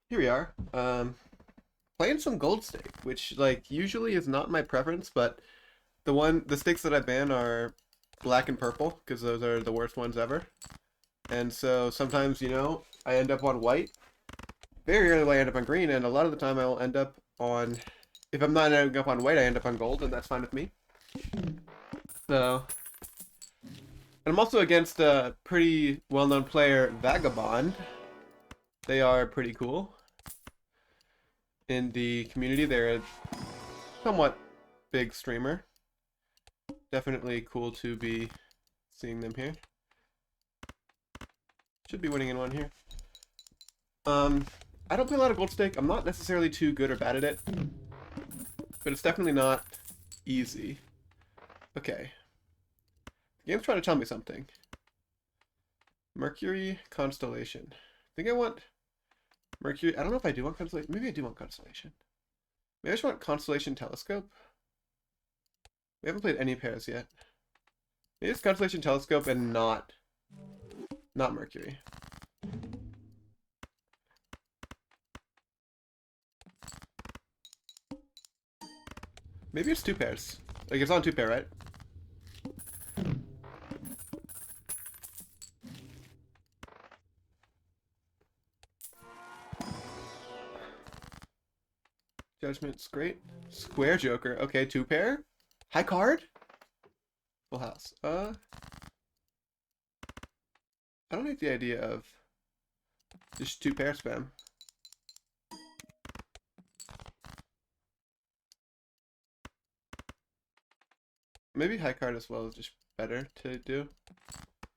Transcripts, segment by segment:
Here we are. Playing some gold stake, which like usually is not my preference, but the stakes that I ban are black and purple because those are the worst ones ever. And so sometimes, I end up on white. Very rarely will I end up on green, and a lot of the time I will end up on. If I'm not ending up on white, I end up on gold, and that's fine with me. So, and I'm also against a pretty well-known player, Vagabond. They are pretty cool in the community. They're a somewhat big streamer. Definitely cool to be seeing them here. Should be winning in one here. I don't play a lot of gold stake. I'm not necessarily too good or bad at it, but it's definitely not easy. Okay. The game's trying to tell me something. Mercury Constellation. I think I want Mercury. I don't know if I do want Constellation. Maybe I do want Constellation. Maybe I just want Constellation Telescope. We haven't played any pairs yet. Maybe it's Constellation Telescope and not Mercury. Maybe it's two pairs. Like, it's on two pair, right? Judgment's great. Square Joker. Okay, two pair. High card? Full house. I don't like the idea of just two pair spam. Maybe high card as well is just better to do.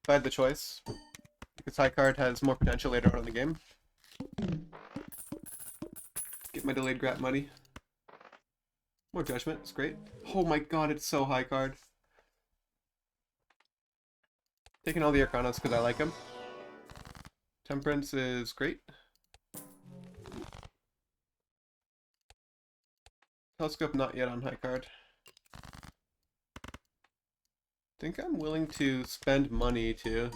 If I had the choice. Because high card has more potential later on in the game. Get my delayed grab money. More judgment, it's great. Oh my god, it's so high card. Taking all the Arcanas because I like them. Temperance is great. Telescope not yet on high card. I think I'm willing to spend money to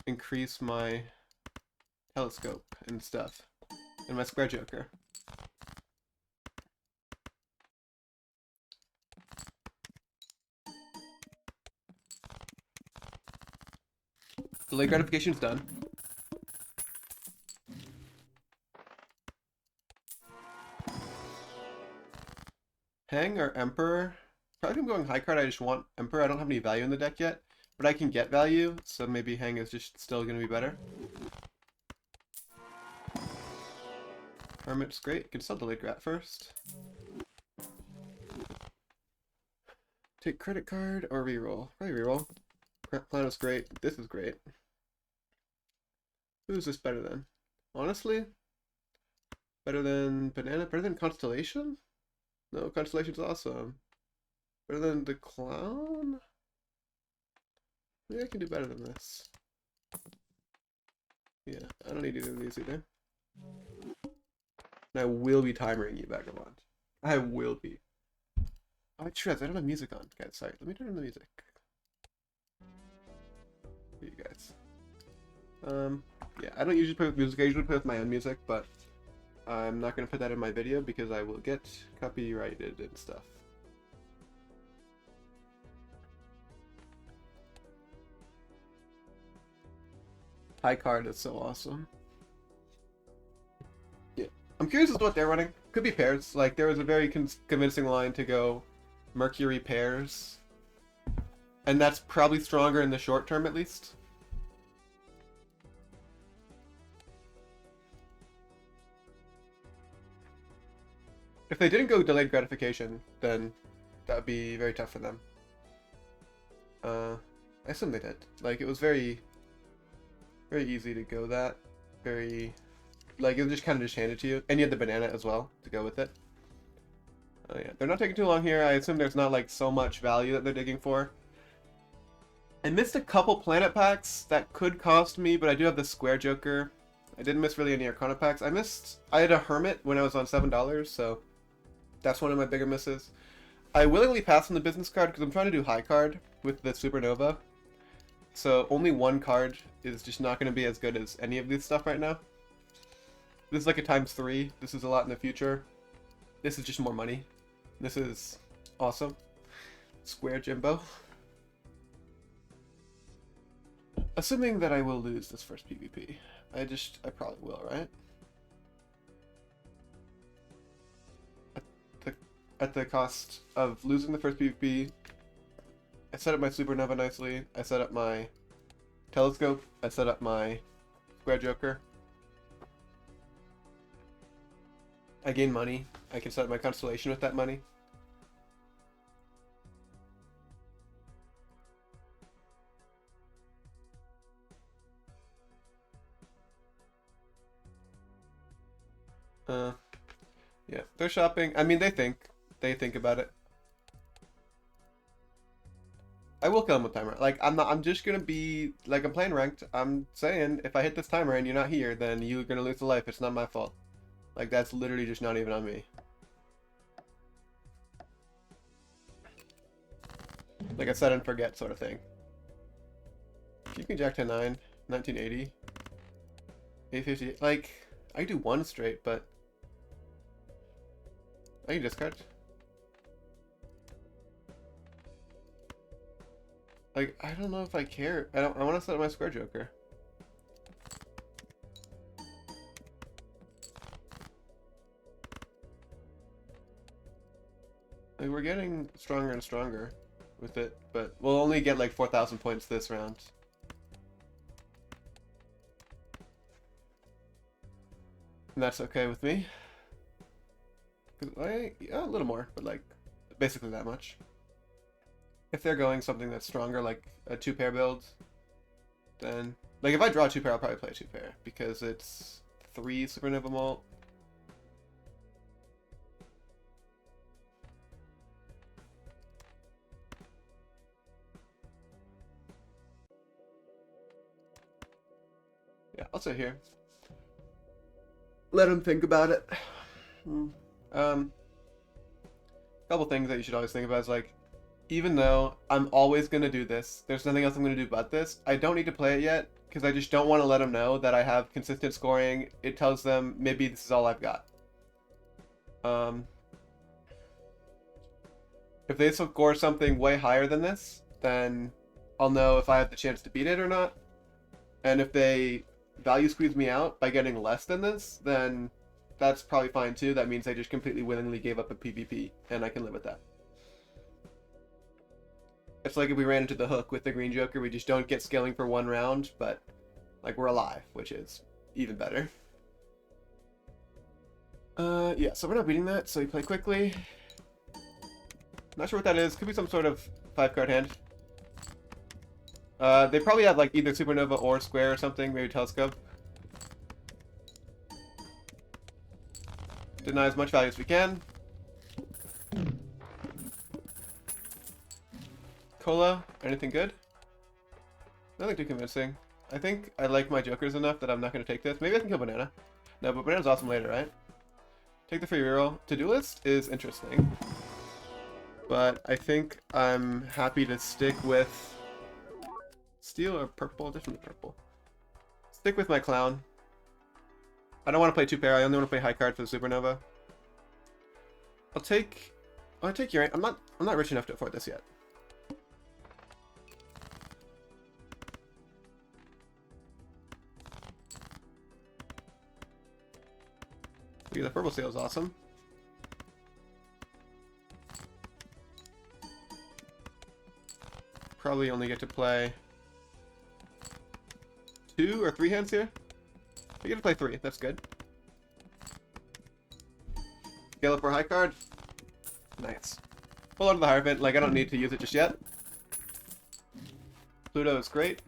increase my telescope and stuff. And my square joker. Delay gratification's done. Hang or Emperor? Probably I'm going high card. I just want Emperor. I don't have any value in the deck yet, but I can get value, so maybe Hang is just still going to be better. Hermit's great. Can still delay grat first. Take credit card or reroll. Probably reroll. Plan is great. This is great. Who's this better than? Honestly? Better than Banana? Better than Constellation? No, Constellation's awesome. Better than the Clown? Maybe I can do better than this. Yeah, I don't need either of these either. And I will be timering you, Vagabond. I will be. Oh, Shreds, I don't have music on. Guys, sorry. Let me turn on the music. For you guys. Yeah, I don't usually play with music. I usually play with my own music, but I'm not going to put that in my video because I will get copyrighted and stuff. High card is so awesome. Yeah, I'm curious as to what they're running. Could be pairs. Like, there was a very convincing line to go Mercury pairs. And that's probably stronger in the short term, at least. If they didn't go delayed gratification, then that would be very tough for them. I assume they did. Like, it was very easy to go that. Like, it was just kind of just handed to you. And you had the banana as well to go with it. Oh yeah, they're not taking too long here. I assume there's not, like, so much value that they're digging for. I missed a couple planet packs that could cost me, but I do have the square joker. I didn't miss really any Arcana packs. I had a Hermit when I was on $7, so that's one of my bigger misses. I willingly passed on the business card because I'm trying to do high card with the Supernova. So only one card is just not going to be as good as any of this stuff right now. This is like a ×3. This is a lot in the future. This is just more money. This is awesome. Square Jimbo. Assuming that I will lose this first PvP. I probably will, right? At the cost of losing the first PvP, I set up my Supernova nicely. I set up my Telescope. I set up my Square Joker. I gain money. I can set up my Constellation with that money. Yeah, they're shopping. I mean, they think about it. I will kill him with timer. Like, I'm just gonna be, like, I'm playing ranked. I'm saying, if I hit this timer and you're not here, then you're gonna lose the life. It's not my fault. Like, that's literally just not even on me. Like a set and forget sort of thing. Keep me Jack 10-9, 1980. 850. Like, I do one straight, but I can discard. Like, I don't know if I care. I want to set up my Square Joker. Like, we're getting stronger and stronger with it, but we'll only get like 4,000 points this round. And that's okay with me. Yeah, a little more, but like, basically that much. If they're going something that's stronger, like a 2-pair build, then... Like, if I draw a 2-pair, I'll probably play a 2-pair, because it's 3 Supernova Malt. Yeah, I'll sit here. Let him think about it. Couple things that you should always think about is, like, even though I'm always going to do this, there's nothing else I'm going to do but this, I don't need to play it yet, because I just don't want to let them know that I have consistent scoring. It tells them maybe this is all I've got. If they score something way higher than this, then I'll know if I have the chance to beat it or not. And if they value squeeze me out by getting less than this, then that's probably fine too. That means I just completely willingly gave up a PvP, and I can live with that. It's like if we ran into the hook with the Green Joker, we just don't get scaling for one round, but like we're alive, which is even better. Yeah, so we're not beating that, so we play quickly. Not sure what that is. Could be some sort of 5-card hand. They probably have like either Supernova or Square or something, maybe Telescope. Deny as much value as we can. Cola, anything good? Nothing too convincing. I think I like my Jokers enough that I'm not going to take this. Maybe I can kill Banana. No, but Banana's awesome later, right? Take the free reroll. To-do list is interesting. But I think I'm happy to stick with... Steel or purple? Definitely purple. Stick with my Clown. I don't want to play 2-pair. I only want to play high card for the Supernova. I'll take your... I'm not rich enough to afford this yet. Yeah, the purple seal is awesome. Probably only get to play 2 or 3 hands here. I get to play 3. That's good. Scale up for high card. Nice. Hold on to the Hierophant. Like, I don't need to use it just yet. Pluto is great.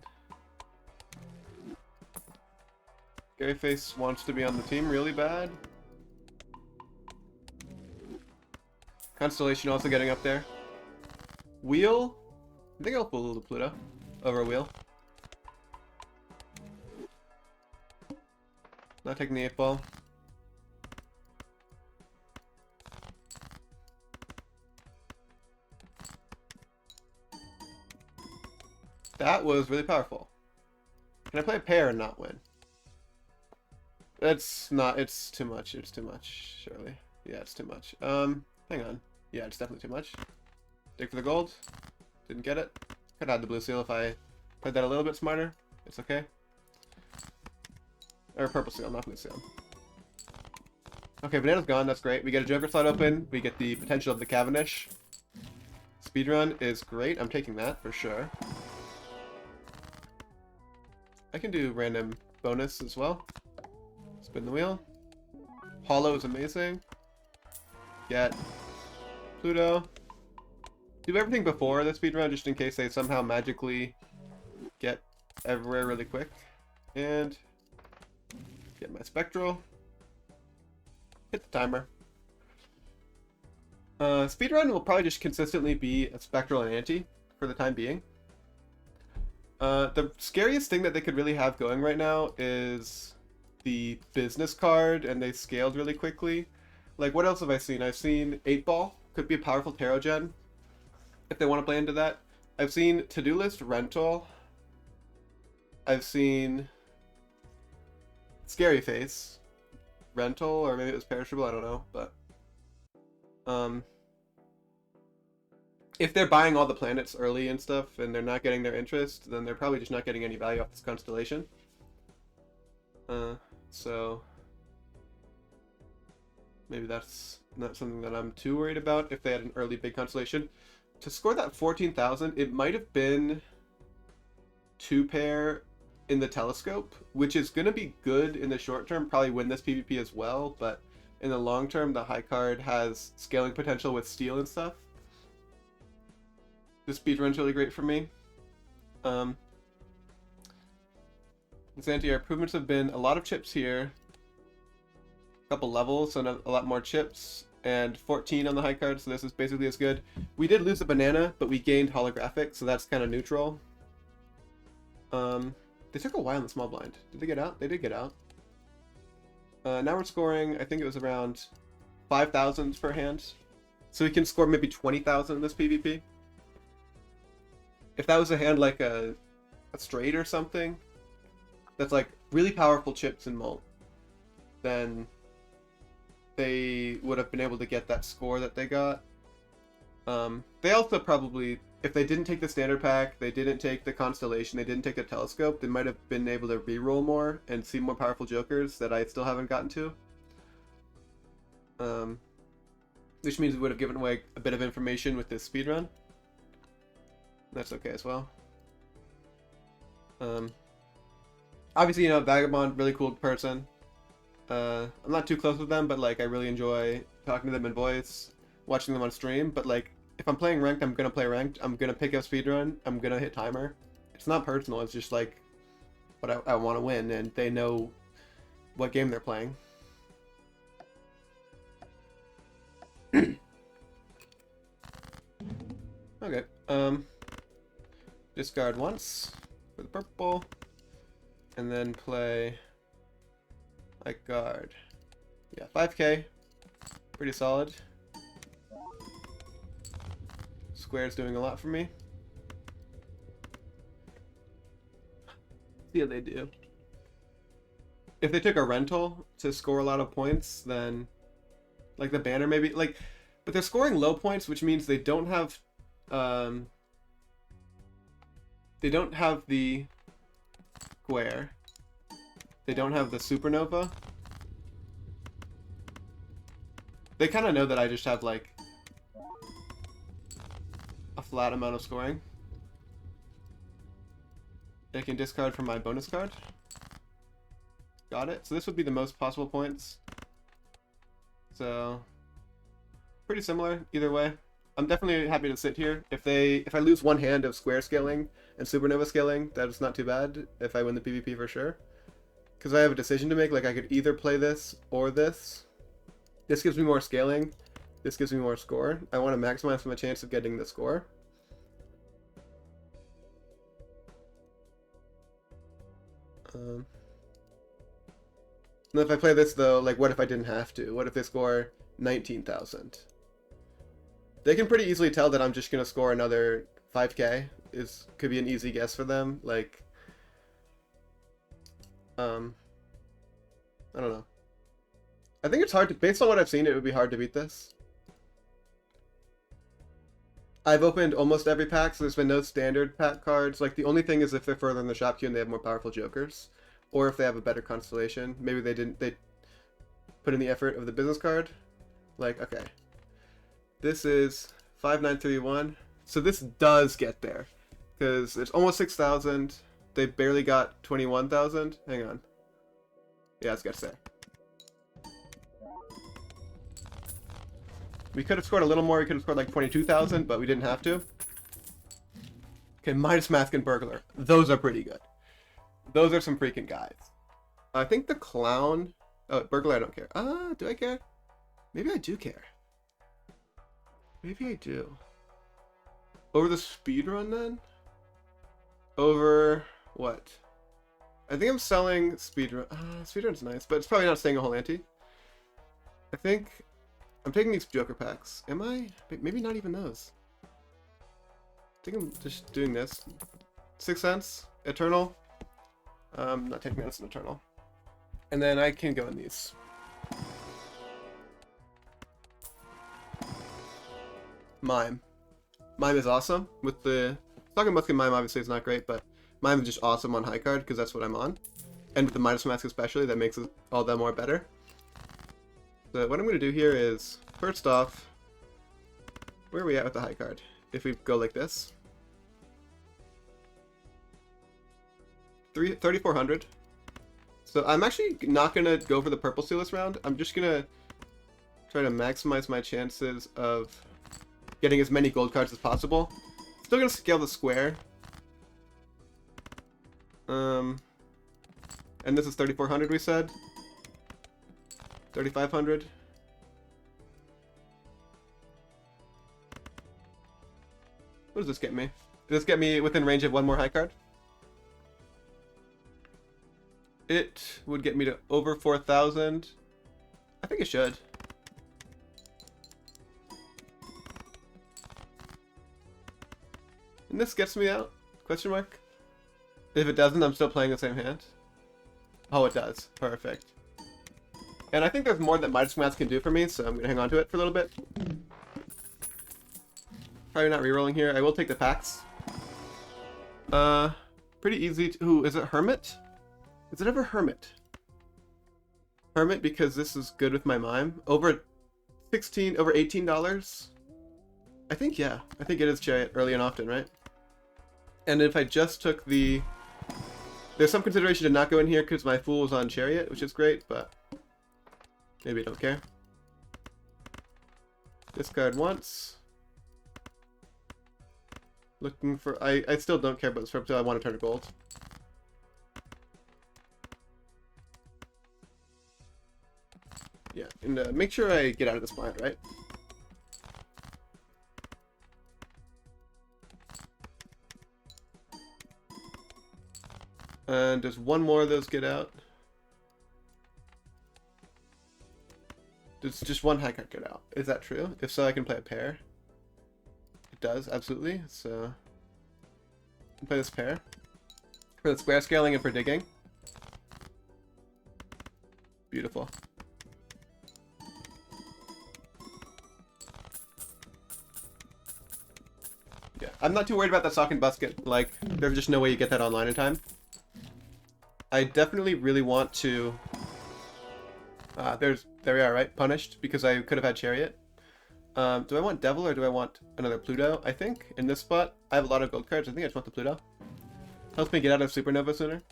Garyface wants to be on the team really bad. Constellation also getting up there. Wheel? I think I'll pull the Pluto over Wheel. Not taking the 8-ball. That was really powerful. Can I play a pair and not win? It's not, it's too much. It's too much, surely. Yeah, it's too much. Hang on. Yeah, it's definitely too much. Dig for the gold. Didn't get it. Could have had the blue seal if I played that a little bit smarter. It's okay. Or purple seal, not blue seal. Okay, banana's gone. That's great. We get a Joker slot open. We get the potential of the Cavendish. Speedrun is great. I'm taking that for sure. I can do random bonus as well. Spin the wheel. Hollow is amazing. Get Pluto. Do everything before the speedrun just in case they somehow magically get everywhere really quick. And get my Spectral. Hit the timer. Speedrun will probably just consistently be a Spectral and Anti for the time being. The scariest thing that they could really have going right now is the business card, and they scaled really quickly. Like, what else have I seen? I've seen 8 Ball, could be a powerful tarot gen, if they want to play into that. I've seen To-Do List Rental. I've seen Scary Face Rental, or maybe it was Perishable, I don't know, but if they're buying all the planets early and stuff and they're not getting their interest, then they're probably just not getting any value off this constellation. So maybe that's not something that I'm too worried about if they had an early big constellation. To score that 14,000, it might have been 2-pair in the telescope, which is going to be good in the short term, probably win this PvP as well, but in the long term, the high card has scaling potential with steel and stuff. This speedrun's really great for me. This anti-air improvements have been a lot of chips here, a couple levels, so a lot more chips, and 14 on the high card, so this is basically as good. We did lose a banana, but we gained holographic, so that's kind of neutral. They took a while in the small blind. Did they get out? They did get out. Now we're scoring, I think it was around 5,000 per hand. So we can score maybe 20,000 in this PvP. If that was a hand like a straight or something, that's like really powerful chips in mult, then they would have been able to get that score that they got. They also probably, if they didn't take the standard pack, they didn't take the constellation, they didn't take the telescope, they might have been able to reroll more and see more powerful jokers that I still haven't gotten to. Which means we would have given away a bit of information with this speedrun. That's okay as well. Obviously, you know, Vagabond, really cool person. I'm not too close with them, but like I really enjoy talking to them in voice, watching them on stream. But like, if I'm playing ranked, I'm gonna play ranked. I'm gonna pick up speedrun. I'm gonna hit timer. It's not personal. It's just like what I want to win, and they know what game they're playing. Okay. Discard once for the purple, and then play like guard. Yeah, 5k, pretty solid. Square's doing a lot for me. See how they do. If they took a rental to score a lot of points, then like the banner maybe like, but they're scoring low points, which means they don't have the square. They don't have the supernova. They kind of know that I just have like a flat amount of scoring. I can discard from my bonus card. Got it. So this would be the most possible points. So pretty similar either way. I'm definitely happy to sit here. If I lose one hand of square scaling and supernova scaling, that's not too bad if I win the PvP for sure. Because I have a decision to make, like I could either play this or this. This gives me more scaling. This gives me more score. I want to maximize my chance of getting the score. And if I play this though, like what if I didn't have to? What if they score 19,000? They can pretty easily tell that I'm just gonna score another 5k. Could be an easy guess for them. Like, I don't know. I think it's hard to, based on what I've seen, it would be hard to beat this. I've opened almost every pack, so there's been no standard pack cards. Like, the only thing is if they're further in the shop queue and they have more powerful jokers. Or if they have a better constellation. Maybe they put in the effort of the business card. Like, okay. This is 5931. So this does get there. Because it's almost 6,000. They barely got 21,000. Hang on. Yeah, it gets there. We could have scored a little more. We could have scored like 22,000, but we didn't have to. Okay, Midas Mask and Burglar. Those are pretty good. Those are some freaking guys. I think the Clown... Oh, Burglar I don't care. Do I care? Maybe I do care. Maybe I do. Over the speedrun then? Over... what? I think I'm selling speedrun. Speedrun's nice, but it's probably not staying a whole ante. I think... I'm taking these Joker packs. Am I? Maybe not even those. I think I'm just doing this. 6 cents. Eternal. Not taking this in Eternal. And then I can go in these. Mime. Mime is awesome. With the... Talking Musket Mime obviously is not great, but Mime is just awesome on high card because that's what I'm on. And with the Midas Mask especially, that makes it all that more better. So what I'm going to do here is, first off, where are we at with the high card? If we go like this. 3,400. So I'm actually not going to go for the purple seal this round. I'm just going to try to maximize my chances of getting as many gold cards as possible. Still going to scale the square. And this is 3,400 we said. 3,500. What does this get me? Does this get me within range of one more high card? It would get me to over 4,000. I think it should. And this gets me out? Question mark? If it doesn't, I'm still playing the same hand. Oh, it does. Perfect. And I think there's more that Midas Mask can do for me, so I'm going to hang on to it for a little bit. Probably not rerolling here. I will take the packs. Pretty easy to... Ooh, is it Hermit? Is it ever Hermit? Hermit, because this is good with my Mime. Over $18? I think, yeah. I think it is Chariot early and often, right? And if I just took the... There's some consideration to not go in here because my Fool is on Chariot, which is great, but... Maybe I don't care. Discard once. Looking for... I still don't care about this until I want to turn to gold. Yeah, and make sure I get out of this blind, right? And does one more of those get out? Does just one high card get out? Is that true? If so, I can play a pair. It does, absolutely. So, I can play this pair. For the square scaling and for digging. Beautiful. Yeah, I'm not too worried about that sock and busket. Like, there's just no way you get that online in time. I definitely really want to... there we are, right? Punished, because I could have had Chariot. Do I want Devil or do I want another Pluto? I think, in this spot, I have a lot of gold cards. I think I just want the Pluto. Helps me get out of Supernova sooner.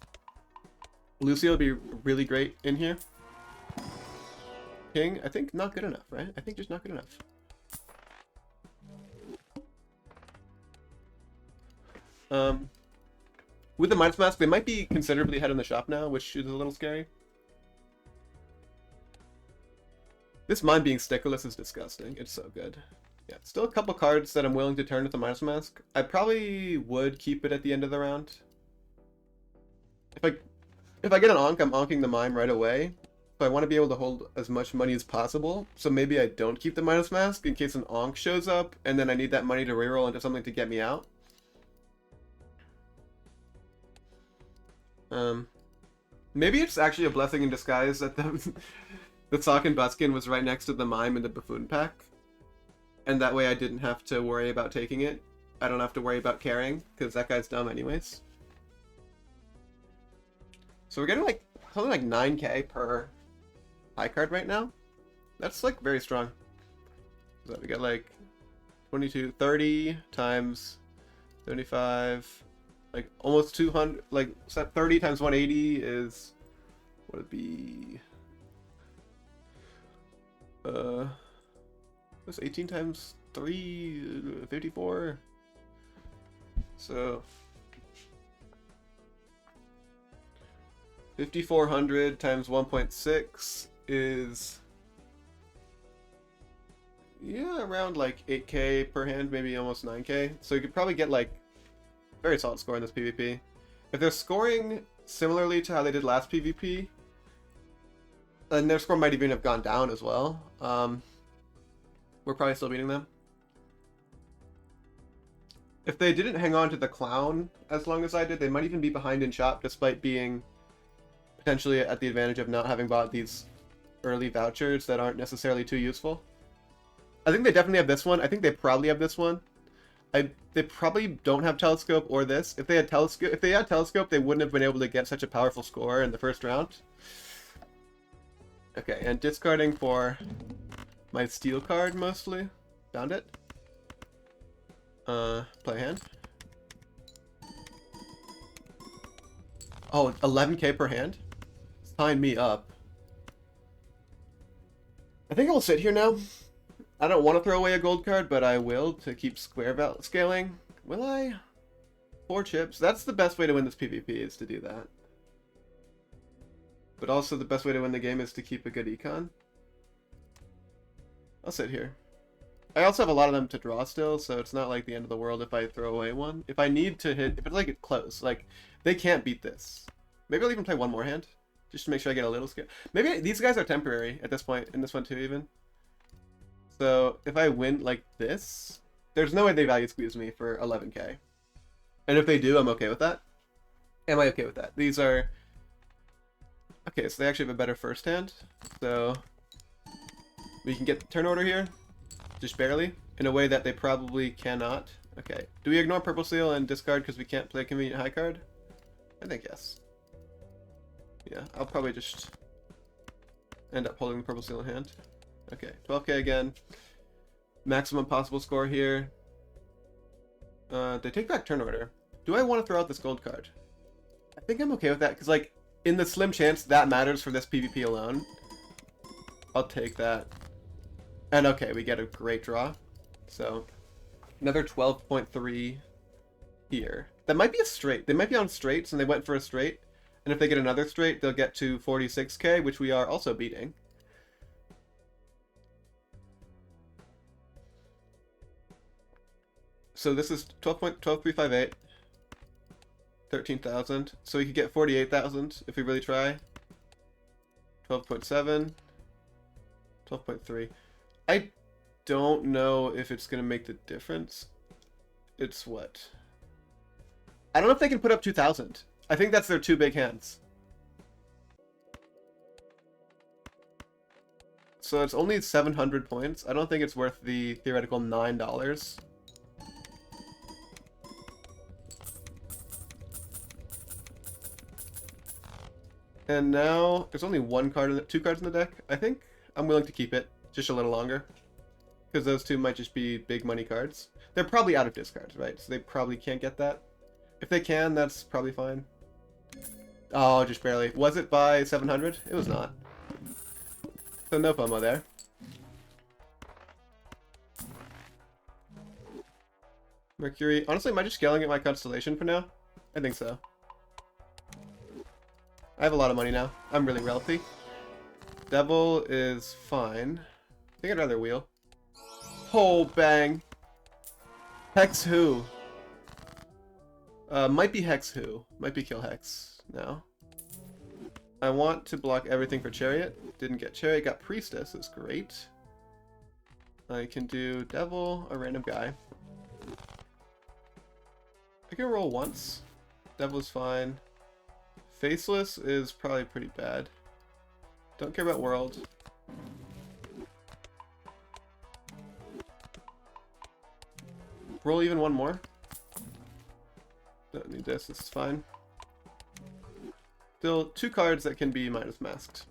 Lucio would be really great in here. King, I think not good enough, right? I think just not good enough. With the Midas Mask, they might be considerably ahead in the shop now, which is a little scary. This Mime being stickerless is disgusting. It's so good. Yeah, still a couple cards that I'm willing to turn with the Midas Mask. I probably would keep it at the end of the round. If I get an Onk, I'm Onking the Mime right away. So I want to be able to hold as much money as possible. So maybe I don't keep the Midas Mask in case an Onk shows up, and then I need that money to reroll into something to get me out. Maybe it's actually a blessing in disguise that the sock and buskin was right next to the mime and the buffoon pack. And that way I didn't have to worry about taking it. I don't have to worry about carrying, because that guy's dumb anyways. So we're getting like something like 9k per high card right now. That's like very strong. So we got like 22, 30 times 75, like almost 200, like 30 times 180 is, what would it be? That's 18 times 3, 54. So 5,400 times 1.6 is, yeah, around like 8k per hand, maybe almost 9k. So you could probably get like very solid score in this PvP. If they're scoring similarly to how they did last PvP, then their score might even have gone down as well. We're probably still beating them. If they didn't hang on to the clown as long as I did, they might even be behind in shop despite being potentially at the advantage of not having bought these early vouchers that aren't necessarily too useful. I think they definitely have this one. I think they probably have this one. They probably don't have telescope or this. If they had telescope, they wouldn't have been able to get such a powerful score in the first round. Okay, and discarding for my steel card mostly. Found it. Play hand. Oh, 11k per hand? Sign me up. I think I'll sit here now. I don't want to throw away a gold card, but I will to keep square scaling. Will I? 4 chips. That's the best way to win this PvP, is to do that. But also the best way to win the game is to keep a good econ. I'll sit here. I also have a lot of them to draw still, so it's not like the end of the world if I throw away one. If I need to hit, if it's like close, like they can't beat this. Maybe I'll even play one more hand, just to make sure I get a little scale. Maybe these guys are temporary at this point, in this one too even. So if I win like this, there's no way they value squeeze me for 11k. And if they do, I'm okay with that. Am I okay with that? These are... Okay, so they actually have a better first hand. So we can get the turn order here. Just barely, in a way that they probably cannot. Okay, do we ignore purple seal and discard because we can't play convenient high card? I think yes. Yeah, I'll probably just end up holding the purple seal in hand. Okay, 12k again. Maximum possible score here. They take back turn order. Do I want to throw out this gold card? I think I'm okay with that, because like, in the slim chance that matters for this PvP alone, I'll take that. And okay, we get a great draw. So, another 12.3 here. That might be a straight. They might be on straights, and they went for a straight. And if they get another straight, they'll get to 46k, which we are also beating. So this is 12.12358. 13,000. So we could get 48,000 if we really try. 12.7. 12.3. I don't know if it's going to make the difference. It's what? I don't know if they can put up 2,000. I think that's their 2 big hands. So it's only 700 points. I don't think it's worth the theoretical $9. And now there's only 2 cards in the deck. I think I'm willing to keep it just a little longer, because those 2 might just be big money cards. They're probably out of discards, right? So they probably can't get that. If they can, that's probably fine. Oh, just barely. Was it by 700? It was not. So no FOMO there. Mercury. Honestly, am I just scaling at my constellation for now? I think so. I have a lot of money now. I'm really wealthy. Devil is fine. I think I'd rather wheel. Oh, bang. Hex who? Might be Hex who. Might be kill Hex now. I want to block everything for Chariot. Didn't get Chariot. Got Priestess. That's great. I can do Devil, a random guy. I can roll once. Devil's fine. Faceless is probably pretty bad. Don't care about world. Roll even one more. Don't need this, this is fine. Still 2 cards that can be minus masked.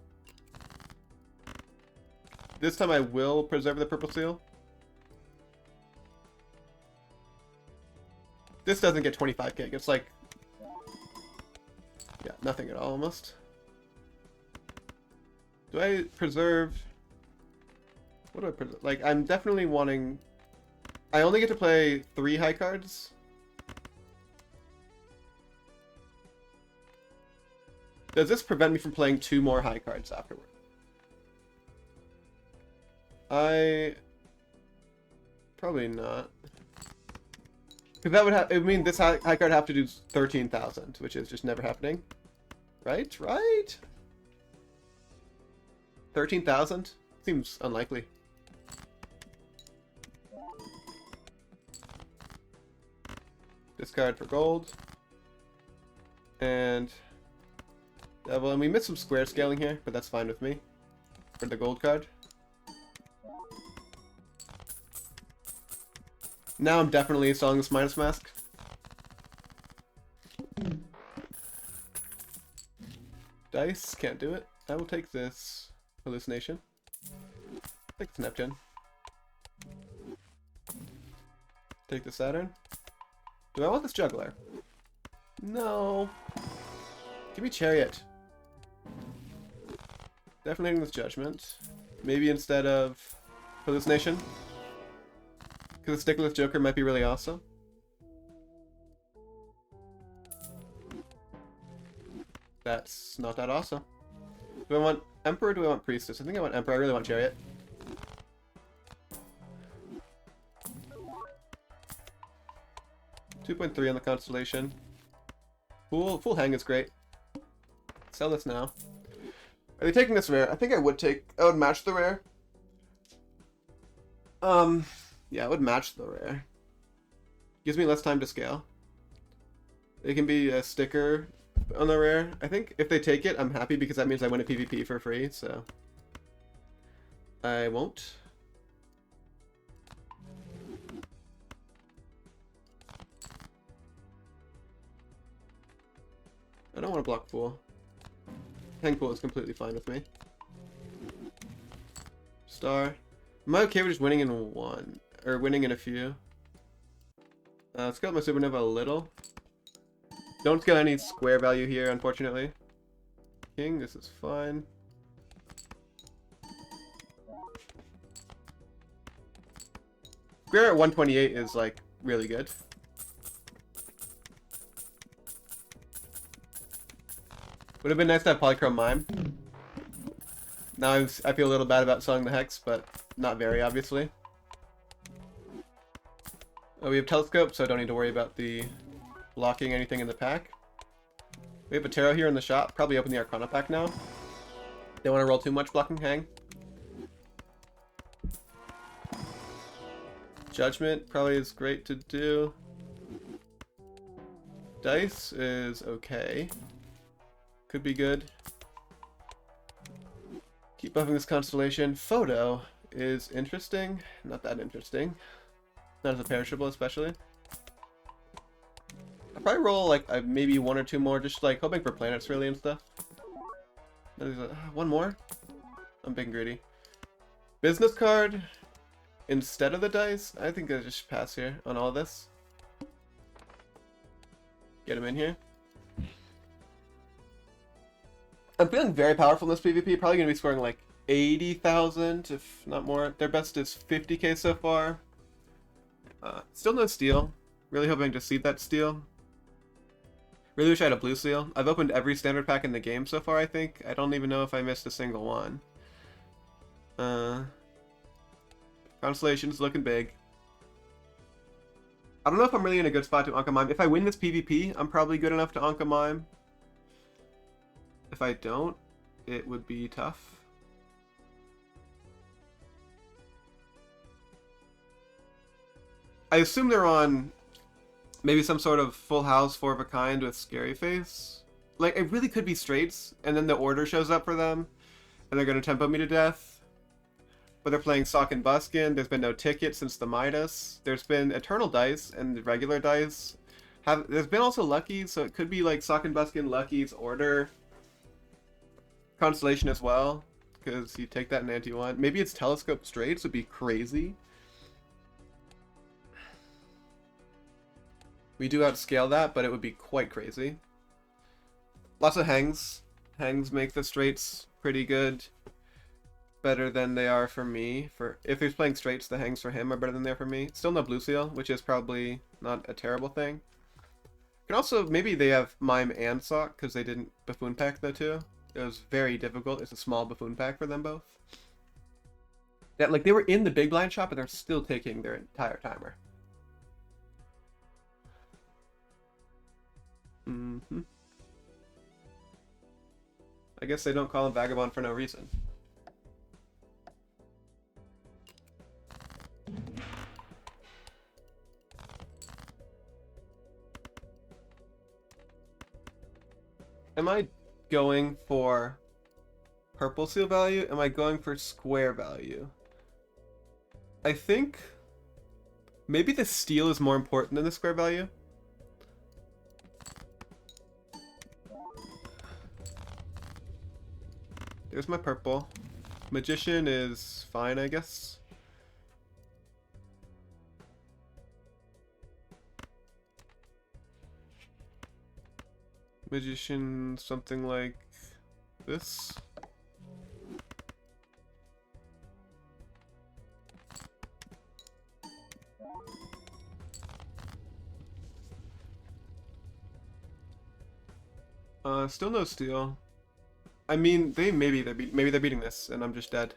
This time I will preserve the purple seal. This doesn't get 25k, it gets like... yeah, nothing at all almost. Do I preserve... what do I preserve? Like, I'm definitely wanting... I only get to play 3 high cards. Does this prevent me from playing 2 more high cards afterward? Probably not. Because that would have... it would mean this high card have to do 13,000, which is just never happening. Right? Right? 13,000? Seems unlikely. Discard for gold. And... well, and we missed some square scaling here, but that's fine with me. For the gold card. Now I'm definitely installing this minus mask. Dice, can't do it. I will take this hallucination. Take the Neptune. Take the Saturn. Do I want this juggler? No. Give me Chariot. Definitely taking this Judgment. Maybe instead of hallucination. Because the Stickless Joker might be really awesome. That's not that awesome. Do I want Emperor or do I want Priestess? I think I want Emperor. I really want Chariot. $2.3 on the Constellation. Full Hang is great. Sell this now. Are they taking this rare? I think I would match the rare. Yeah, I would match the rare. Gives me less time to scale. It can be a sticker on the rare. I think if they take it, I'm happy because that means I win a PvP for free, so... I won't. I don't want to block Pool. Hang Pool is completely fine with me. Star. Am I okay with just winning in one? Or winning in a few? Let's scale my Supernova a little. Don't scale any square value here, unfortunately. King, this is fine. Square at 128 is, like, really good. Would have been nice to have Polychrome Mime. Now I feel a little bad about selling the Hex, but not very, obviously. Oh, we have Telescope, so I don't need to worry about the blocking anything in the pack. We have a Tarot here in the shop. Probably open the Arcana pack now. Don't want to roll too much blocking Hang. Judgment probably is great to do. Dice is okay. Could be good. Keep buffing this Constellation. Photo is interesting. Not that interesting. Not as a perishable, especially. I'll probably roll like maybe 1 or 2 more, just like hoping for planets really and stuff. One more? I'm big and greedy. Business card instead of the dice? I think I just pass here on all this. Get him in here. I'm feeling very powerful in this PvP. Probably going to be scoring like 80,000, if not more. Their best is 50k so far. Still no steel. Really hoping to see that steel. Really wish I had a blue seal. I've opened every standard pack in the game so far, I think. I don't even know if I missed a single one. Constellation's looking big. I don't know if I'm really in a good spot to Anka Mime. If I win this PvP, I'm probably good enough to Anka Mime. If I don't, it would be tough. I assume they're on maybe some sort of full house 4 of a kind with Scary Face. Like, it really could be straights, and then the order shows up for them, and they're going to tempo me to death. But they're playing Sock and Buskin. There's been no ticket since the Midas. There's been Eternal Dice and regular dice. There's been also Lucky, so it could be like Sock and Buskin, Lucky's order. Constellation as well, because you take that in anti-1. Maybe it's Telescope straights would be crazy. We do outscale that, but it would be quite crazy. Lots of hangs. Hangs make the straights pretty good. Better than they are for me. If he's playing straights, the hangs for him are better than they are for me. Still no blue seal, which is probably not a terrible thing. Can also, maybe they have Mime and Sock, because they didn't Buffoon pack though too. It was very difficult. It's a small Buffoon pack for them both. That, like, they were in the big blind shop, but they're still taking their entire timer. I guess they don't call him Vagabond for no reason. Am I going for purple seal value? Am I going for square value? I think maybe the steel is more important than the square value. There's my purple. Magician is fine, I guess. Magician, something like this. Still no steel. I mean, maybe they're beating this, and I'm just dead.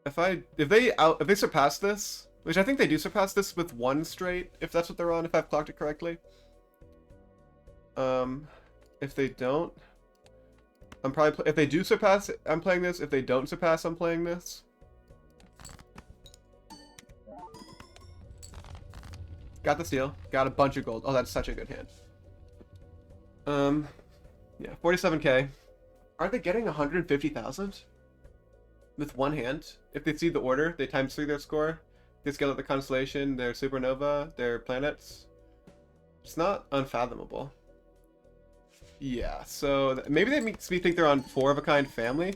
If they surpass this, which I think they do surpass this with one straight, if that's what they're on, if I've clocked it correctly. If they don't, I'm probably if they do surpass, I'm playing this. If they don't surpass, I'm playing this. Got the steal. Got a bunch of gold. Oh, that's such a good hand. Yeah, 47k. Aren't they getting 150,000 with one hand? If they see the order, they times 3 their score. They scale up the constellation, their supernova, their planets. It's not unfathomable. Yeah, so maybe that makes me think they're on 4 of a kind family.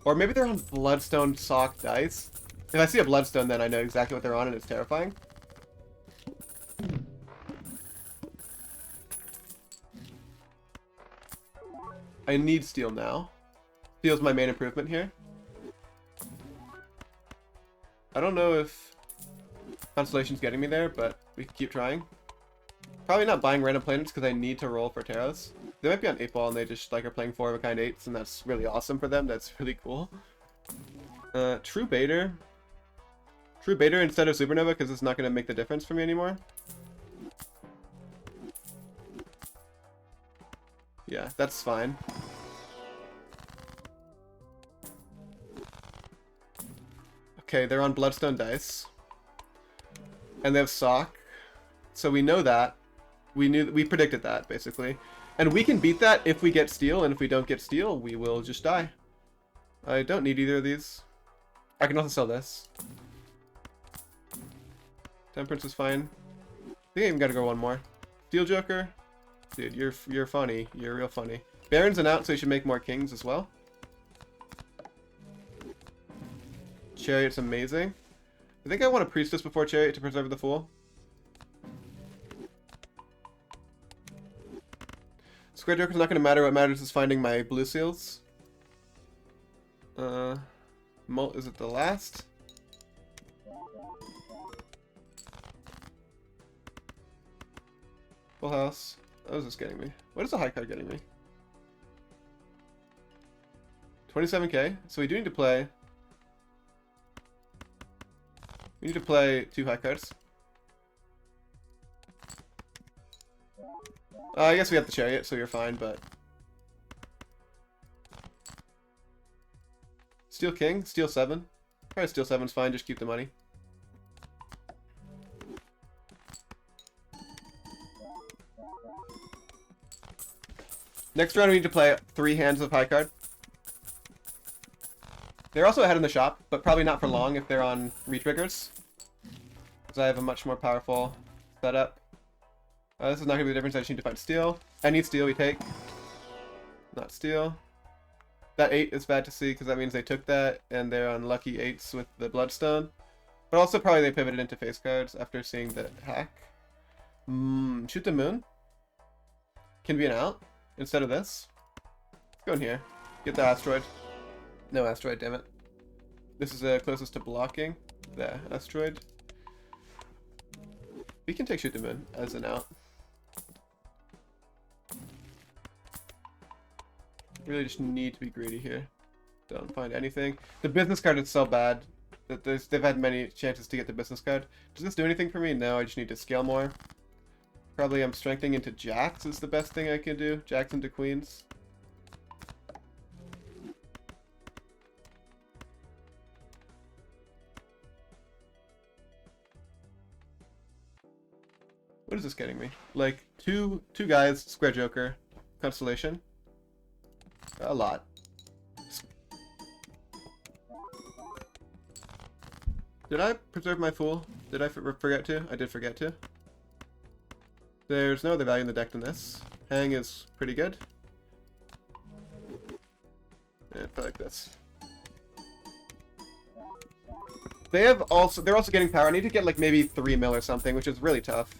Or maybe they're on Bloodstone Sock dice. If I see a Bloodstone, then I know exactly what they're on, and it's terrifying. I need steel now. Steel's my main improvement here. I don't know if Constellation's getting me there, but we can keep trying. Probably not buying random planets because I need to roll for Taros. They might be on 8 ball and they just like are playing 4 of a kind 8s, and that's really awesome for them. That's really cool. True Baiter. True Baiter instead of Supernova because it's not going to make the difference for me anymore. Yeah, that's fine. Okay, they're on Bloodstone dice. And they have Sock. So we know that. We predicted that, basically. And we can beat that if we get steel, and if we don't get steel, we will just die. I don't need either of these. I can also sell this. Temperance is fine. I think I even gotta go one more. Steel Joker. Dude, you're funny. You're real funny. Baron's an out, so you should make more kings as well. Chariot's amazing. I think I want a Priestess before Chariot to preserve the Fool. Square Joker's not going to matter. What matters is finding my blue seals. Is it the last? Full house. What is this getting me? What is the high card getting me? 27k. So we do need to play. We need to play 2 high cards. I guess we have the Chariot, so you're fine, but... Steel King, Steel 7. Probably Steel 7's fine, just keep the money. Next round, we need to play 3 hands of high card. They're also ahead in the shop, but probably not for long if they're on retriggers. Because I have a much more powerful setup. This is not going to be the difference. I just need to find steel. Any steel we take. Not steel. That 8 is bad to see because that means they took that and they're on lucky 8s with the bloodstone. But also probably they pivoted into face cards after seeing the hack. Shoot the moon. Can be an out instead of this. Let's go in here. Get the asteroid. No asteroid, damn it. This is closest to blocking the asteroid. We can take shoot the moon as an out. Really just need to be greedy here. Don't find anything. The business card is so bad that they've had many chances to get the business card. Does this do anything for me? No, I just need to scale more. Probably I'm strengthening into jacks is the best thing I can do. Jacks into queens. What is this getting me? Like two guys, square joker, constellation. A lot. Did I preserve my fool? Did I forget to? I did forget to. There's no other value in the deck than this. Hang is pretty good. And I like this. They're also getting power. I need to get like maybe 3 mil or something, which is really tough.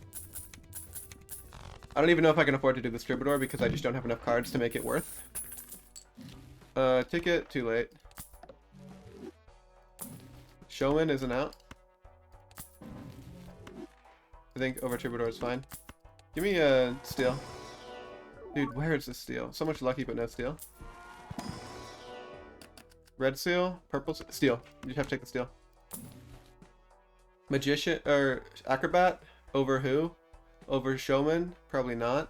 I don't even know if I can afford to do the distributor because I just don't have enough cards to make it worth. Ticket, too late. Showman isn't out. I think over Troubadour is fine. Give me a steel. Dude, where is this steel? So much lucky, but no steel. Red seal, purple steel. You have to take the steel. Magician or acrobat over who? Over showman? Probably not.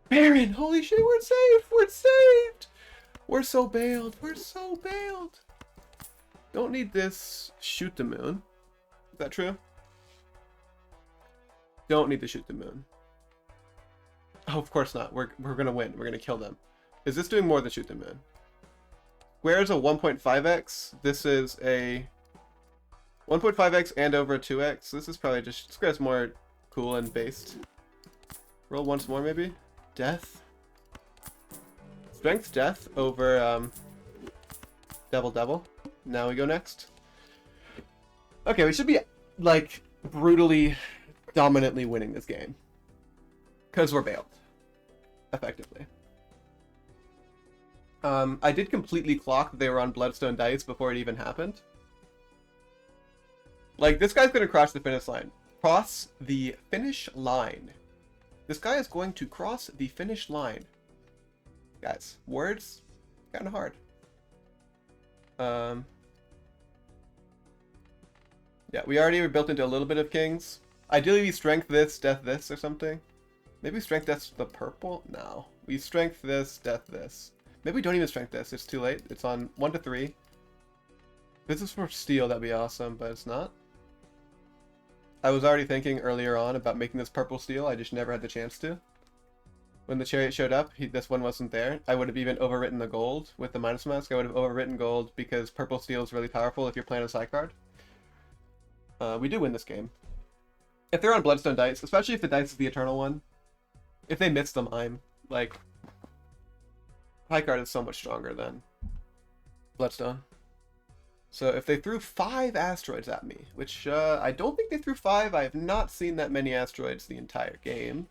Baron! Holy shit, we're saved! We're saved! We're so bailed. We're so bailed. Don't need this shoot the moon. Is that true? Don't need to shoot the moon. Oh, of course not. We're gonna win. We're gonna kill them. Is this doing more than shoot the moon? Where's a 1.5x? This is a 1.5x and over a 2x. This is probably just this guy's more cool and based. Roll once more maybe. Death. Strength death over double. Now we go next. Okay, we should be like brutally dominantly winning this game. Because we're bailed. Effectively. I did completely clock that they were on Bloodstone dice before it even happened. Like, this guy's going to cross the finish line. Cross the finish line. This guy is going to cross the finish line. Guys, words? Kind of hard. Yeah, we already were built into a little bit of kings. Ideally, we strength this, death this, or something. Maybe strength death the purple? No. We strength this, death this. Maybe we don't even strength this. It's too late. It's on 1 to 3. If this is for steel, that'd be awesome, but it's not. I was already thinking earlier on about making this purple steel. I just never had the chance to. When the chariot showed up, this one wasn't there. I would have even overwritten the gold with the minus mask. I would have overwritten gold because purple steel is really powerful if you're playing a side card. We do win this game. If they're on Bloodstone dice, especially if the dice is the eternal one, if they miss them, I'm like... High card is so much stronger than Bloodstone. So if they threw 5 asteroids at me, which I don't think they threw 5. I have not seen that many asteroids the entire game.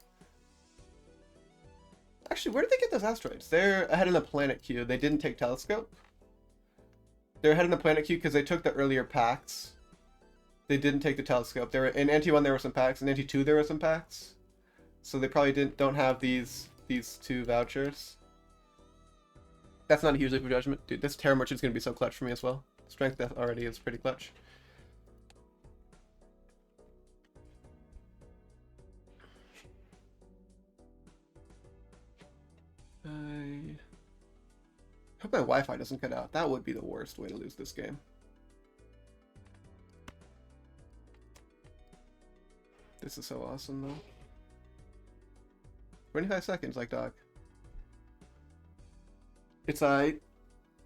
Actually, where did they get those asteroids? They're ahead in the planet queue. They didn't take telescope. They're ahead in the planet queue because they took the earlier packs. They didn't take the telescope. There were in Anti-1 there were some packs, in Anti-2 there were some packs. So they probably don't have these 2 vouchers. That's not a huge leap of judgment. Dude, this Terra Merchant's going to be so clutch for me as well. Strength death already is pretty clutch. I hope my Wi-Fi doesn't cut out. That would be the worst way to lose this game. This is so awesome, though. 25 seconds, like dog. It's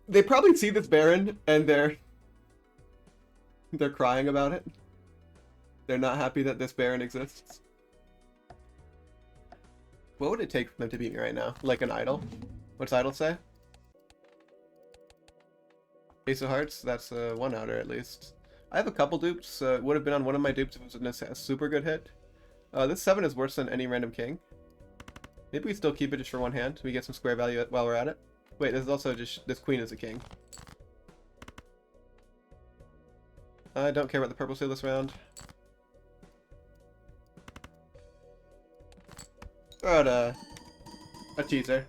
they probably see this Baron and they're crying about it. They're not happy that this Baron exists. What would it take for them to beat me right now? Like an idol? What's idol say? Ace of Hearts? That's a one-outer at least. I have a couple dupes. It would have been on one of my dupes if it was a super good hit. This 7 is worse than any random king. Maybe we still keep it just for one hand. We get some square value while we're at it. Wait, this is also just... This queen is a king. I don't care about the purple seal this round. Throw out a teaser.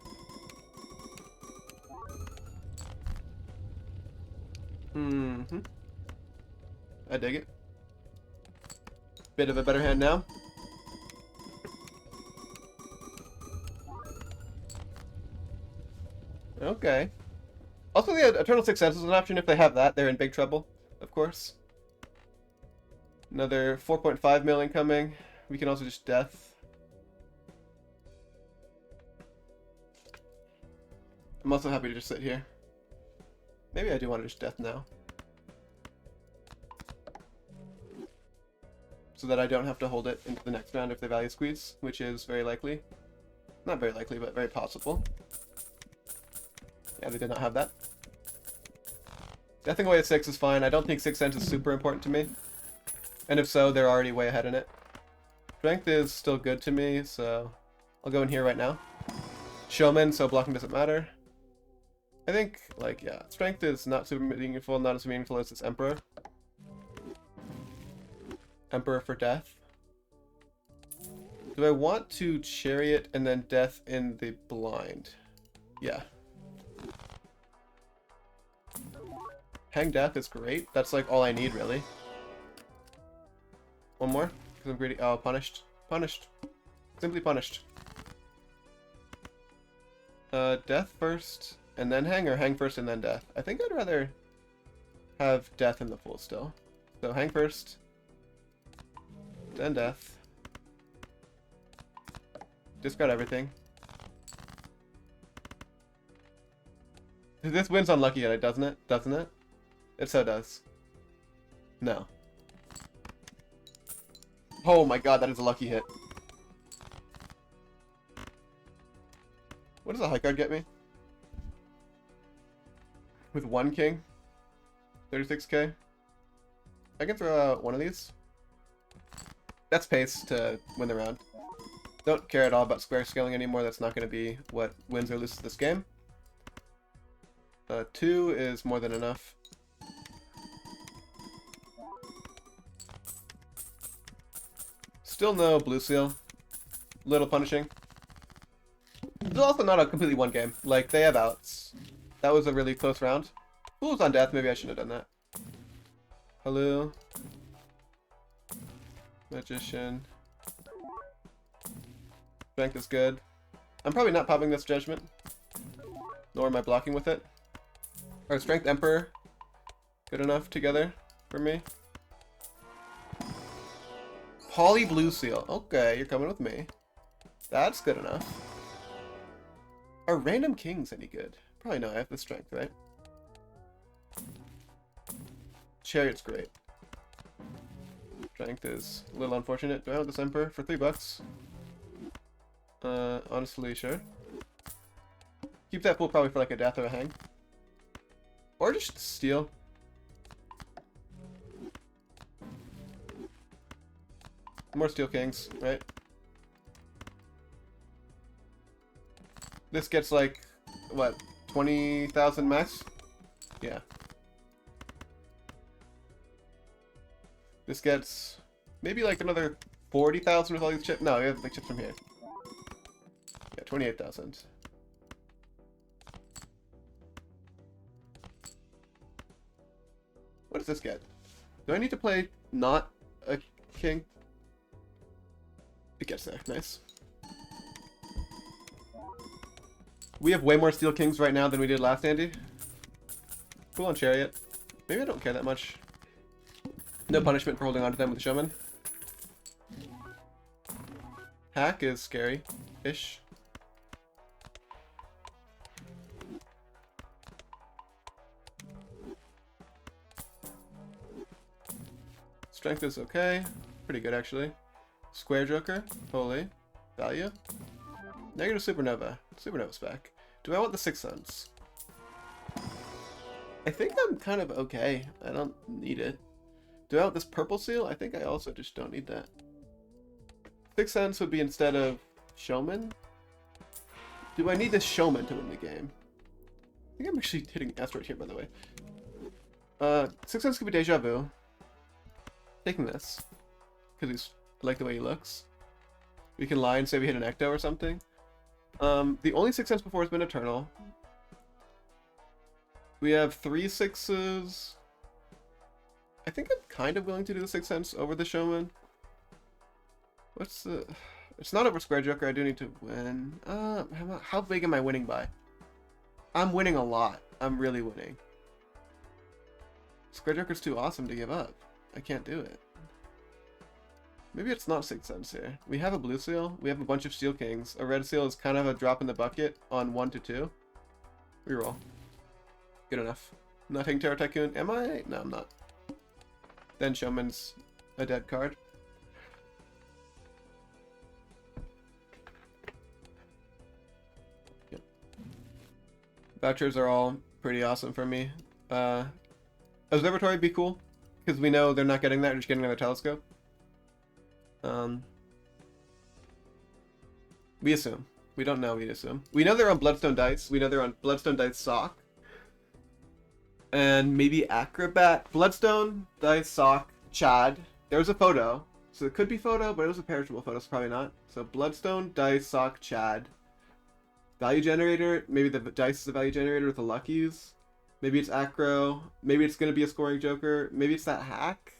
Mm-hmm. I dig it. Bit of a better hand now. Okay. Also, the Eternal Success is an option. If they have that, they're in big trouble, of course. Another 4.5 mil incoming. We can also just death. I'm also happy to just sit here. Maybe I do want to just death now. So that I don't have to hold it into the next round if they value squeeze, which is very likely. Not very likely, but very possible. Yeah, they did not have that. Deathing away at 6 is fine. I don't think 6th Sense is super important to me. And if so, they're already way ahead in it. Strength is still good to me, so I'll go in here right now. Showman, so blocking doesn't matter. I think, like, yeah, strength is not super meaningful, not as meaningful as this Emperor. Emperor for death. Do I want to Chariot and then death in the blind? Yeah. Hang death is great. That's like all I need, really. One more, because I'm greedy. Oh, punished. Punished. Simply punished. Death first, and then hang, or hang first and then death? I think I'd rather have death in the full still. So hang first, then death. Discard everything. This wins unlucky at it, doesn't it? Doesn't it? It so does. No. Oh my god, that is a lucky hit. What does a high card get me? With one king? 36k? I can throw out one of these. That's pace to win the round. Don't care at all about square scaling anymore. That's not going to be what wins or loses this game. 2 is more than enough. Still no blue seal. Little punishing. It's also not a completely one game. Like, they have outs. That was a really close round. Fool's on death. Maybe I shouldn't have done that. Hello. Magician. Strength is good. I'm probably not popping this Judgment. Nor am I blocking with it. Alright, Strength Emperor. Good enough together for me. Poly Blue Seal. Okay, you're coming with me. That's good enough. Are random kings any good? Probably no, I have the strength, right? Chariot's great. Strength is a little unfortunate. Do I want this Emperor for $3? Honestly, sure. Keep that pool probably for like a death or a hang. Or just steal. More Steel Kings, right? This gets like, what, 20,000 max? Yeah. This gets maybe like another 40,000 with all these chips. No, we have the chips from here. Yeah, 28,000. What does this get? Do I need to play not a king? It gets there. Nice. We have way more Steel Kings right now than we did last, Andy. Cool on Chariot. Maybe I don't care that much. No punishment for holding on to them with the Showman. Hack is scary-ish. Strength is okay. Pretty good, actually. Square Joker. Holy. Value. Negative Supernova. Supernova's back. Do I want the Sixth Sense? I think I'm kind of okay. I don't need it. Do I want this Purple Seal? I think I also just don't need that. Sixth Sense would be instead of Showman. Do I need this Showman to win the game? I think I'm actually hitting Asteroid here, by the way. Sixth Sense could be Deja Vu. Taking this. Because I like the way he looks. We can lie and say we hit an Ecto or something. The only Sixth Sense before has been Eternal. We have 3 6s. I think I'm kind of willing to do the Sixth Sense over the Showman. What's the... It's not over Square Joker. I do need to win. How big am I winning by? I'm winning a lot. I'm really winning. Square Joker's too awesome to give up. I can't do it. Maybe it's not Sixth Sense here. We have a blue seal. We have a bunch of Steel Kings. A red seal is kind of a drop in the bucket on 1 to 2. Reroll. Good enough. I'm not taking Terror Tycoon. Am I? No, I'm not. Then Showman's a dead card. Yep. Vouchers are all pretty awesome for me. Observatory would be cool, because we know they're not getting that, they're just getting another telescope. We assume. We don't know, we assume. We know they're on Bloodstone Dice. We know they're on Bloodstone Dice Sock. And maybe Acrobat. Bloodstone Dice Sock, Chad. There's a photo. So it could be photo, but it was a perishable photo, so probably not. So Bloodstone Dice Sock, Chad. Value generator. Maybe the dice is a value generator with the luckies. Maybe it's Acro. Maybe it's going to be a scoring joker. Maybe it's that hack.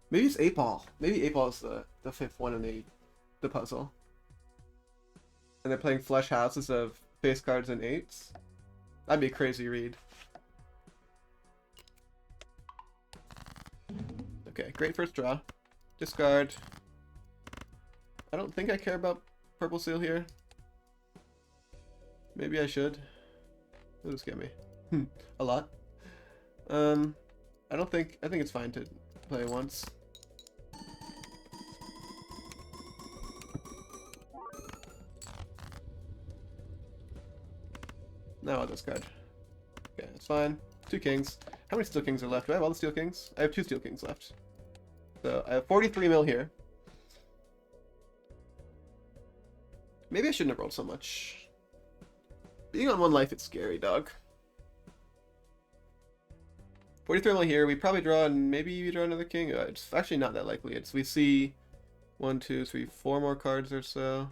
Maybe it's 8-ball. Maybe 8-ball is the fifth one in the puzzle. And they're playing flush houses of face cards and 8s. That'd be a crazy read. Okay, great first draw. Discard. I don't think I care about Purple Seal here. Maybe I should. It'll scare me. A lot. I think it's fine to play once. Now I'll discard. Okay, that's fine. 2 kings. How many Steel Kings are left? Do I have all the Steel Kings? I have 2 Steel Kings left. So I have 43 mil here. Maybe I shouldn't have rolled so much. Being on 1 life, it's scary, dog. 43 mil here. We probably draw, and maybe we draw another king. It's actually not that likely. We see 1, 2, 3, 4 more cards or so.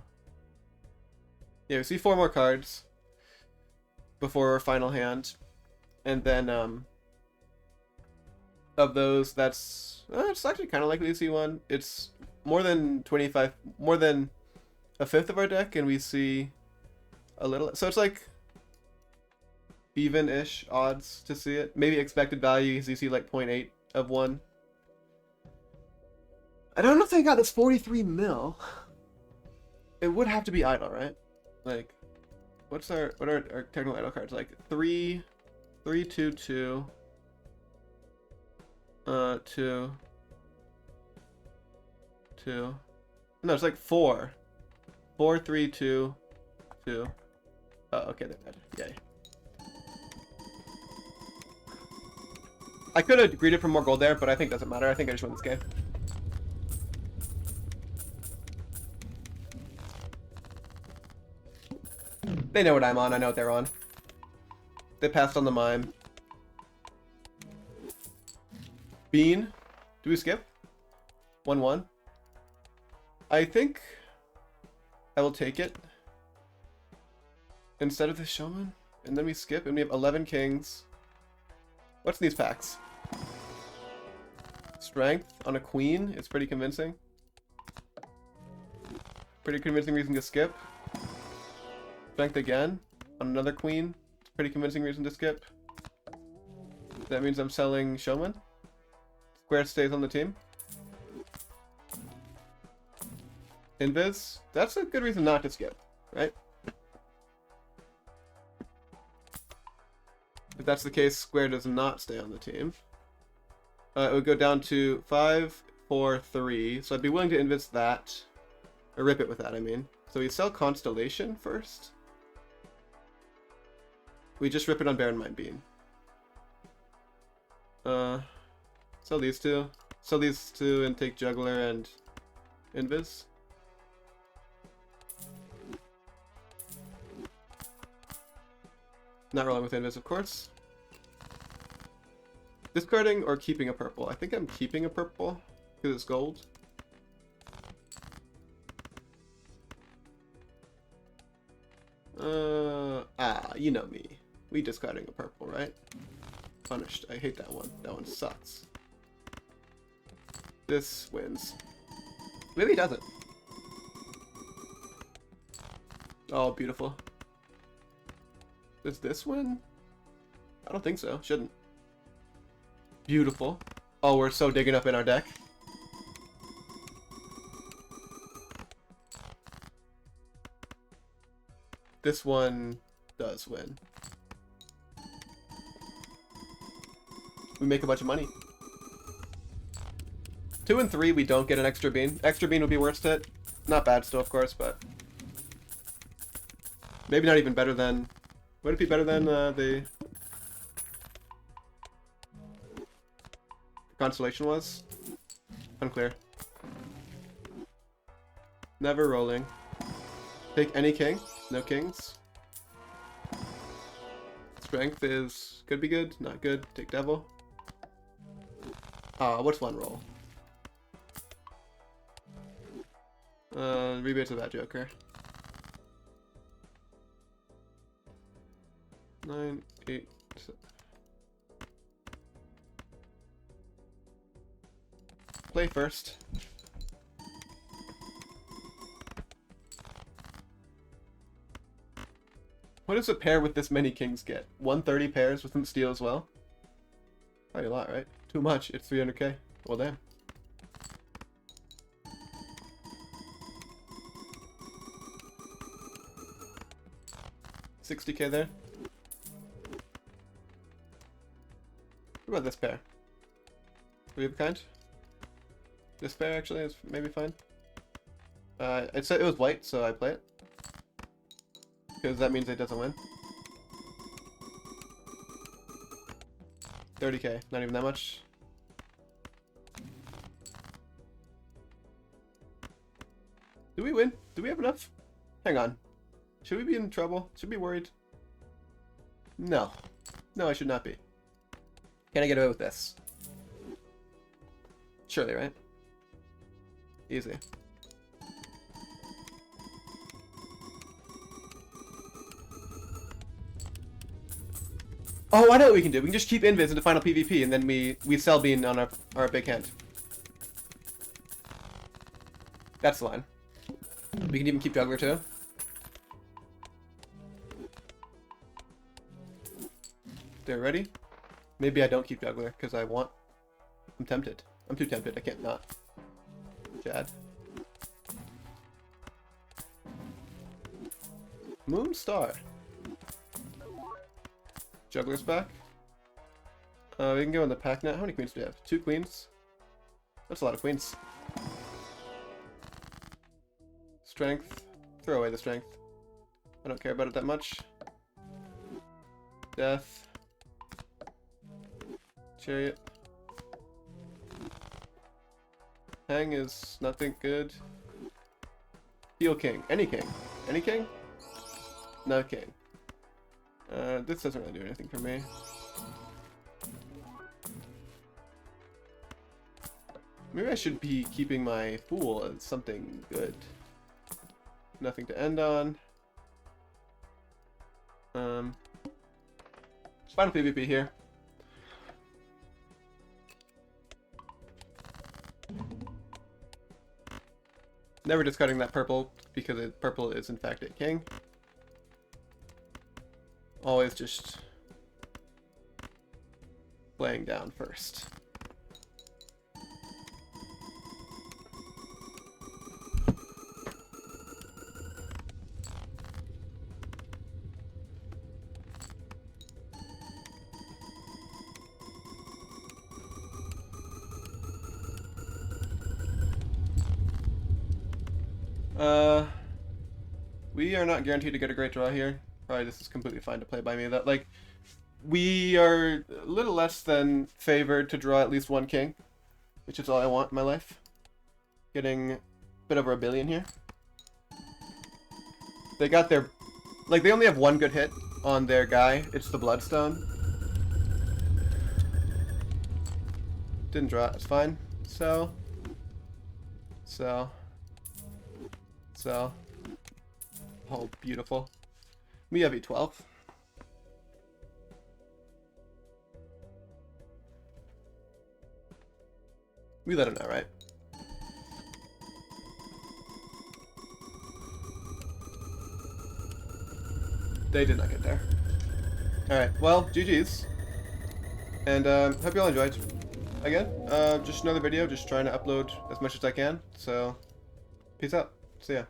Yeah, we see 4 more cards before our final hand, and then of those, it's actually kind of likely to see 1. It's more than 25, more than a fifth of our deck, and we see a little. So it's like even-ish odds to see it. Maybe expected value is you see like 0.8 of 1. I don't know if they got this 43 mil. It would have to be idle, right? Like, what are our technical idle cards? Like 3, 2, 2, 2, 2. No, it's like 4, 3, 2, 2. Oh, okay, they're dead. Yay. I could have greeted for more gold there, but I think it doesn't matter. I think I just win this game. They know what I'm on. I know what they're on. They passed on the mime. Bean. Do we skip? 1-1. I think I will take it instead of the Showman. And then we skip, and we have 11 kings. What's in these packs? Strength on a queen. It's pretty convincing. Pretty convincing reason to skip. Strength again on another queen. It's a pretty convincing reason to skip. That means I'm selling Showman. Square stays on the team. Invis. That's a good reason not to skip, right? If that's the case, Square does not stay on the team. It would go down to 5, for 3. So I'd be willing to invest that. Or rip it with that, I mean. So we sell Constellation first. We just rip it on Barren Mind Bean. Sell these two. Sell these two and take Juggler and Invis. Not rolling with Invis, of course. Discarding or keeping a purple? I think I'm keeping a purple because it's gold. You know me. We discarding a purple, right? Punished. I hate that one. That one sucks. This wins. Maybe it doesn't. Oh, beautiful. Does this win? I don't think so. Shouldn't. Beautiful. Oh, we're so digging up in our deck. This one does win. We make a bunch of money. 2 and 3, we don't get an extra bean. Extra bean would be worst hit. Not bad still, of course, but maybe not even better than. Would it be better than the Constellation was? Unclear. Never rolling. Take any king. No kings. Strength is could be good, not good. Take devil. What's one roll? Rebate to that Joker. 9, 8, 7. Play first. What does a pair with this many kings get? 130 pairs with them steal as well? Probably a lot, right? Too much. It's 300k. Well, damn. $60k there. What about this pair? Do we have a kind? This pair actually is maybe fine. It said it was white, so I play it. Because that means it doesn't win. 30k, not even that much. Do we win? Do we have enough? Hang on. Should we be in trouble? Should we be worried? No. No, I should not be. Can I get away with this? Surely, right? Easy. Oh, I know what we can do. We can just keep invis into final PvP, and then we sell bean on our big hand. That's the line. We can even keep juggler too. They're ready. Maybe I don't keep juggler because I want. I'm tempted. I'm too tempted. I can't not. Chad. Moonstar. Juggler's back. We can go in the pack now. How many queens do we have? 2 queens. That's a lot of queens. Strength. Throw away the strength. I don't care about it that much. Death. Chariot. Hang is nothing good. Heal king. Any king. Any king? No king. This doesn't really do anything for me. Maybe I should be keeping my fool as something good. Nothing to end on. Final PvP here. Never discarding that purple because purple is in fact a king. Always just laying down first. Uh, we are not guaranteed to get a great draw here. Probably this is completely fine to play by me. That like, we are a little less than favored to draw at least one king, which is all I want in my life. Getting a bit over $1 billion here. They got their, like, they only have one good hit on their guy. It's the Bloodstone. Didn't draw it. It's fine. So. Oh, beautiful. We have E12. We let him know, right? They did not get there. Alright, well, GG's. And hope you all enjoyed. Again, just another video, just trying to upload as much as I can. So, peace out. See ya.